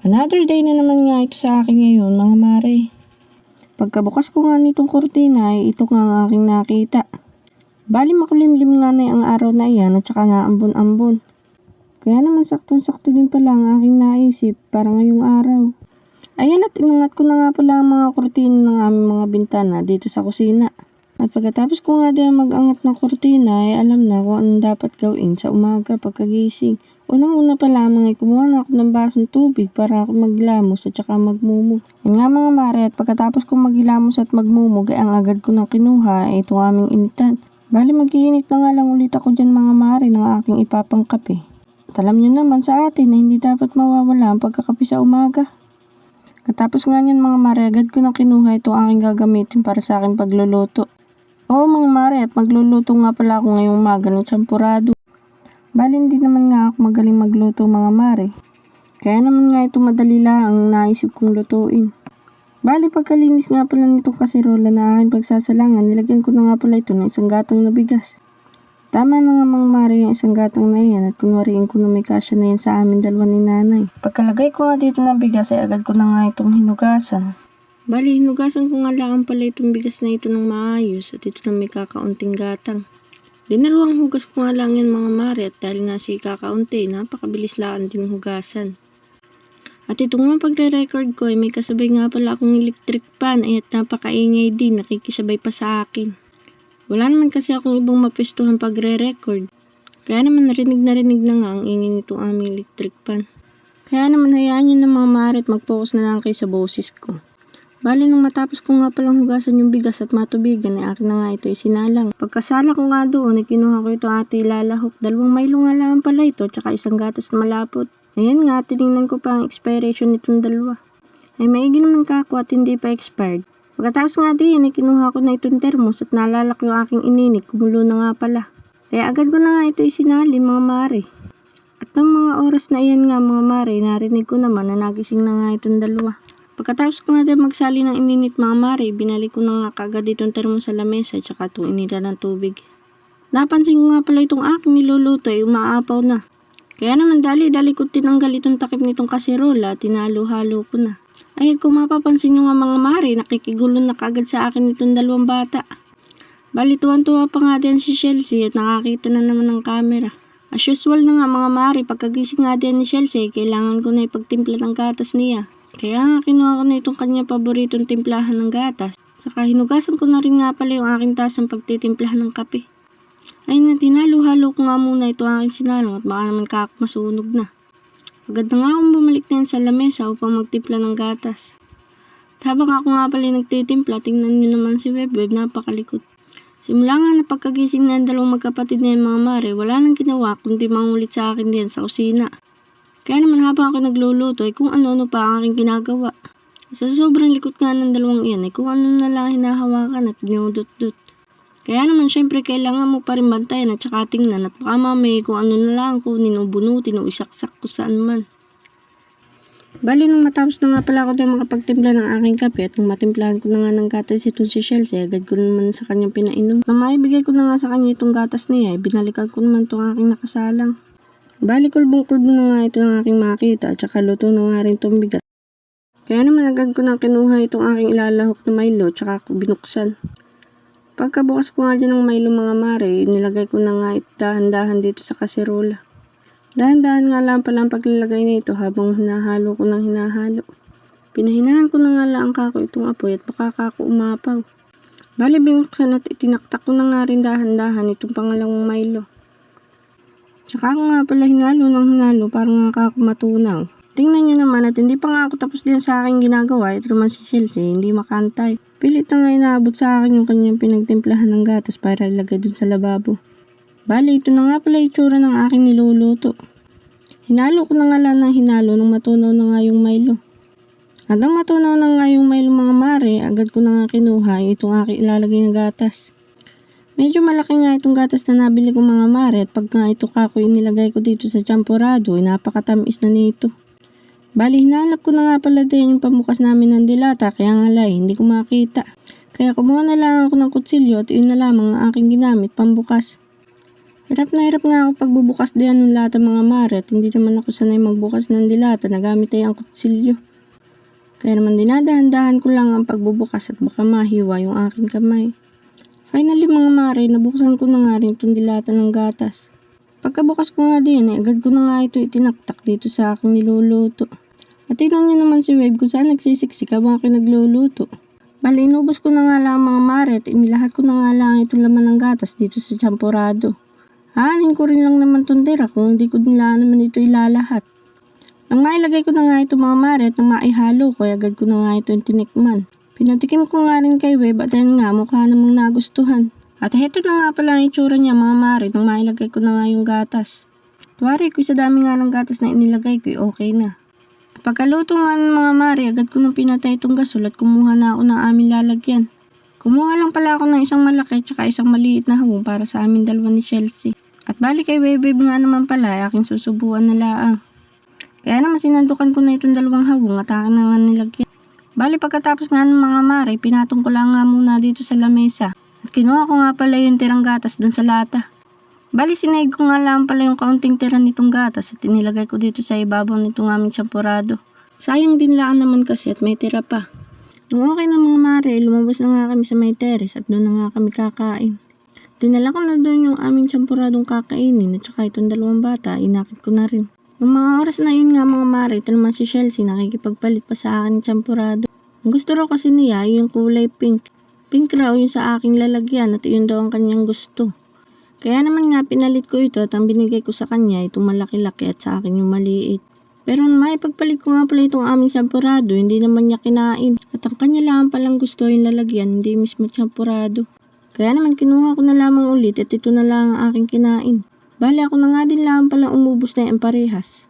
Another day na naman nga ito sa akin ngayon mga mare. Pagkabukas ko nga nitong kurtina ay ito nga ang aking nakita. Bali makulimlim nga na ang araw na iyan at saka naambon-ambon. Kaya naman saktong-sakto din pala ang aking naisip para ngayong araw. Ayan at inangat ko na nga pala ang mga kurtina ng aming mga bintana dito sa kusina. At pagkatapos ko nga din mag-angat ng kurtina ay alam na kung anong dapat gawin sa umaga pagkagising. Unang-una pa lamang ay kumuha na ako ng basong tubig para ako maghilamos at saka magmumug. Yan nga mga mare, at pagkatapos kong maghilamos at magmumug ay ang agad ko nang kinuha ay itong aming initan. Bali mag-iinit na nga lang ulit ako dyan mga mare ng aking ipapangkape. At alam nyo naman sa atin na hindi dapat mawawala ang pagkakape sa umaga. Katapos nga nyan mga mare, agad ko nang kinuha itong aking gagamitin para sa aking pagluluto. Oo mga mare, at magluluto nga pala ako ngayong umaga ng champurado. Bali hindi naman nga ako magaling magluto mga mare. Kaya naman nga ito madali lang ang naisip kong lutuin. Bali pagkalinis nga pala nitong kaserola na aking pagsasalangan, nilagyan ko na nga pala ito ng isang gatang na bigas. Tama na nga mga mare yung isang gatang na yan at kunwariin ko na may kasya na yan sa amin dalawa ni nanay. Pagkalagay ko nga dito ng bigas ay agad ko na nga itong hinugasan. Bali hinugasan ko nga lang pala itong bigas na ito ng maayos at ito na may kakaunting gatang. Dinaluang hugas ko nga lang yan mga mare at dahil nga si kakaunti, napakabilis lang din hugasan. At ito nga pagre-record ko ay may kasabay nga pala akong electric pan at napakaingay din, nakikisabay pa sa akin. Wala naman kasi akong ibang mapestuhan pagre-record. Kaya naman narinig na nga ang ingay nitong aming electric pan. Kaya naman hayaan nyo na mga mare at mag-focus na lang kayo sa boses ko. Bali nung matapos ko nga palang hugasan yung bigas at matubigan ay akin na nga ito isinalang. Pagkasala ko nga doon ay kinuha ko ito ate ilalahok. 2 Milo nga lang pala ito tsaka isang gatas na malapot. Ayan nga, tinignan ko pa ang expiration nitong dalawa. Ay maigi naman kako at hindi pa expired. Pagkatapos nga diyan ay kinuha ko na itong termos at naalala ko yung aking ininit, kumulo na nga pala. Kaya agad ko na nga ito isinalin mga mare. At ng mga oras na iyan nga mga mare, narinig ko naman na nagising na nga itong dalawa. Pagkatapos ko nga din magsali ng ininit mga mare, binalik ko na nga kagad itong termos sa lamesa at saka itong inita ng tubig. Napansin ko nga pala itong aking niluluto ay umaapaw na. Kaya naman dali-dali ko tinanggal itong takip nitong kaserola at tinalo-halo ko na. Ay kung mapapansin nyo nga mga mare, nakikigulo na kagad sa akin itong 2 bata. Bali tuwan-tuwa pa nga din si Chelsea at nakakita na naman ng camera. As usual na nga mga mare, pagkagising nga din ni Chelsea, kailangan ko na ipagtimpla ng gatas niya. Kaya nga kinuha ko na itong kanya paboritong timplahan ng gatas. Saka hinugasan ko na rin nga pala yung aking tasang pagtitimplahan ng kape. Ay na tinalo-halo ko nga muna ito aking sinalang at baka naman masunog na. Agad na nga akong bumalik na yan sa lamesa upang magtimpla ng gatas. At habang ako nga pala nagtitimpla, tingnan nyo naman si Web, napakalikot. Simula nga na pagkagising na yung 2 magkapatid na yung mga mare, wala nang ginawa kundi mangulit sa akin din sa kusina. Kaya naman habang ako nagluluto ay kung ano-ano pa ang aking ginagawa. Sa sobrang likot nga ng 2 iyan ay kung ano na lang hinahawakan at dinudot-dot. Kaya naman syempre kailangan mo pa rin bantayan at saka tingnan at baka mamaya kung ano na lang kunin o bunutin o isaksak kung saan man. Bali nung matapos na nga pala ako din makapagtimpla ng aking kape at nung matimplahan ko na nga ng gatas itong si Chelsea, agad ko naman sa kanyang pinainom. Nang maibigay ko na nga sa kanya itong gatas niya, binalikan ko naman itong aking nakasalang. Bali kulbong-kulbong na nga ito ng aking makita at saka luto na nga rin itong bigas. Kaya naman agad ko na kinuha itong aking ilalahok na Milo at saka binuksan. Pagkabukas ko nga dyan ng Milo mga mare, nilagay ko na nga ito dahan-dahan dito sa kaserola. Dahan-dahan nga lang pala ang paglalagay nito habang hinahalo ko ng hinahalo. Pinahinahan ko na nga lang kako itong apoy at baka kako umapaw. Bali binuksan at itinaktak ko na nga rin dahan-dahan itong pangalawang Milo. Tsaka ako nga pala hinalo para nga kako matunaw. Tingnan nyo naman at hindi pa nga ako tapos din sa aking ginagawa. Ito naman si Chelsea, hindi makantay. Pilit na nga inaabot sa akin yung kanyang pinagtimplahan ng gatas para ilagay dun sa lababo. Bali, ito na nga pala itsura ng aking niluluto. Hinalo ko na nga lang ng hinalo nung matunaw na nga yung Milo. At nang matunaw na nga yung Milo mga mare, agad ko na nga kinuha itong aking ilalagay ng gatas. Medyo malaki nga itong gatas na nabili ko mga mare at pag nga ito kako inilagay ko dito sa champurado, ay napakatamis na nito. Bali, hinanap ko na nga pala din yung pamukas namin ng dilata kaya nga hindi ko makita. Kaya kumuha na lang ako ng kutsilyo at yun na lamang ang aking ginamit pambukas. Hirap na hirap nga ako pagbubukas diyan ng lata mga mare at hindi naman ako sanay magbukas ng dilata na gamit ay ang kutsilyo. Kaya naman dinadahan-dahan ko lang ang pagbubukas at baka mahiwa yung aking kamay. Finally mga mare, nabuksan ko na nga rin itong dilata ng gatas. Pagkabukas ko nga din ay agad ko na nga ito itinaktak dito sa aking niluluto. At tingnan nyo naman si Wave kung saan nagsisiksik habang aking nagluluto. Bali, inubos ko na nga lang mga mare at inilahat ko na nga lang itong laman ng gatas dito sa champurado. Aanin ko rin lang naman itong tira kung hindi ko nila naman ito ilalahat. Nang mailagay ko na nga ito mga mare at nang maihalo ko ay agad ko na nga ito yung tinikman. Pinatikim ko nga rin kay Web at ayun nga mukha namang nagustuhan. At heto na nga pala ang itsura niya mga mare nang mailagay ko na nga yung gatas. Tuwari ko sa dami nga ng gatas na inilagay ko okay na. Pagkaluto nga ng mga mare agad ko nang pinatay itong gasol at kumuha na ako ng aming lalagyan. Kumuha lang pala ako ng isang malaki at isang maliit na hawong para sa amin dalawa ni Chelsea. At bali kay Webe nga naman pala ay aking susubuan na laang. Kaya naman sinandukan ko na itong dalawang hawong at akin na nga nilagyan. Bali pagkatapos nga ng mga mare, pinatong ko lang nga muna dito sa lamesa. At kinuha ko nga pala yung tirang gatas dun sa lata. Bali sinaig ko nga lang pala yung kaunting tira nitong gatas at inilagay ko dito sa ibabaw nitong aming champurado. Sayang din laan naman kasi at may tira pa. Nung okay na mga mare, lumabas na nga kami sa may terrace at doon na nga kami kakain. Dinala ko na doon yung aming champuradong kakainin at saka itong dalawang bata, inakit ko na rin. Nung mga oras na yun nga mga mare, ito naman si Chelsea nakikipagpalit pa sa akin ng champurado. Ang gusto raw kasi niya yung kulay pink. Pink raw yung sa aking lalagyan at yun daw ang kanyang gusto. Kaya naman nga pinalit ko ito at ang binigay ko sa kanya itong malaki-laki at sa akin yung maliit. Pero may pagpalit ko nga pala itong aming champurado, hindi naman niya kinain. At ang kanya lang palang gusto yung lalagyan, hindi mismo champurado. Kaya naman kinuha ko na lamang ulit at ito na lang ang aking kinain. Bali ako na nga din lang pala umubos na yung parehas.